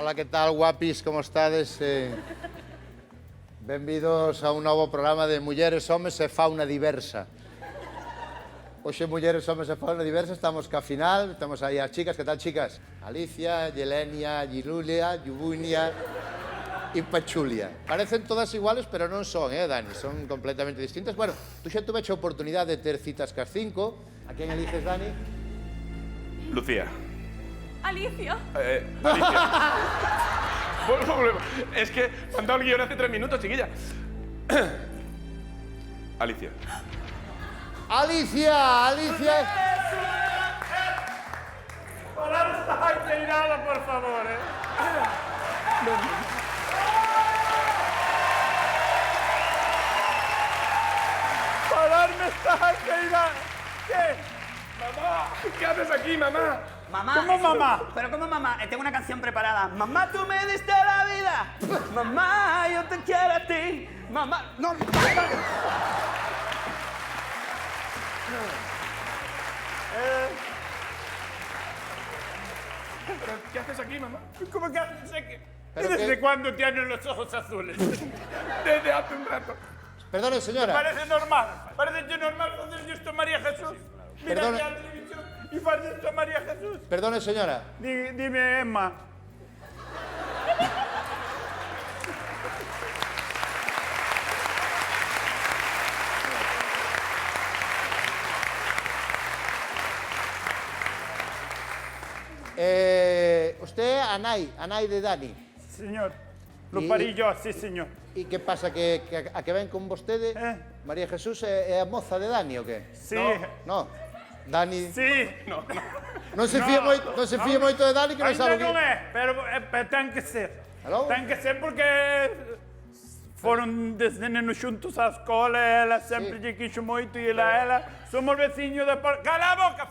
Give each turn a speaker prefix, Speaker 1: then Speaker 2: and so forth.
Speaker 1: Ola, que tal, guapis, como estades? Benvidos a un novo programa de Mulleres, Homes e Fauna Diversa. Hoxe, Mulleres, Homes e Fauna Diversa, estamos ca final, estamos aí as chicas, que tal, chicas? Alicia, Yelenia, Gilulia, Yubunia e Pachulia. Parecen todas iguales, pero non son, Dani? Son completamente distintas. Bueno, tú xa tuveche a oportunidade de ter citas cas 5. A quen eliges, Dani?
Speaker 2: Lucía.
Speaker 3: Alicia.
Speaker 2: Alicia. Volvemos. Es que me han dado el guión hace 3 minutos, chiquilla. Alicia.
Speaker 1: Alicia, Alicia.
Speaker 4: Parar esta inteirada, por favor, Pararme esta inteirada. ¿Qué?
Speaker 2: Mamá, ¿qué haces aquí, mamá?
Speaker 5: Mamá.
Speaker 4: ¿Cómo mamá?
Speaker 5: Pero ¿cómo mamá? Tengo una canción preparada. Mamá, tú me diste la vida. Mamá, yo te quiero a ti. Mamá, no.
Speaker 2: ¿Pero qué haces aquí, mamá?
Speaker 4: ¿Cómo que haces aquí?
Speaker 1: Pero
Speaker 4: ¿Desde
Speaker 1: que-
Speaker 4: cuándo tienes los ojos azules?
Speaker 2: Desde hace un rato.
Speaker 1: Perdone, señora.
Speaker 4: Parece normal. Parece normal hacer esto a María Jesús. Mira
Speaker 1: Perdona.
Speaker 4: aquí a la televisión y hacer esto a María Jesús.
Speaker 1: Perdone, señora.
Speaker 4: Dime, Emma.
Speaker 1: Usted é a nai de Dani.
Speaker 4: Señor, lo
Speaker 1: Y-
Speaker 4: parí yo, sí, señor.
Speaker 1: E que pasa, que a que ven con vostede, María Jesús, é a moza de Dani, o que?
Speaker 4: Sí,
Speaker 1: No, Dani...
Speaker 4: sí.
Speaker 1: Non se fía moito de Dani, que non sabe o
Speaker 4: Ainda non
Speaker 1: que...
Speaker 4: é, pero ten que ser.
Speaker 1: Aló?
Speaker 4: Ten que ser porque foron desde nenos xuntos á escola, ela sempre lle quixo moito e ela, somos veciños de... Cala a boca,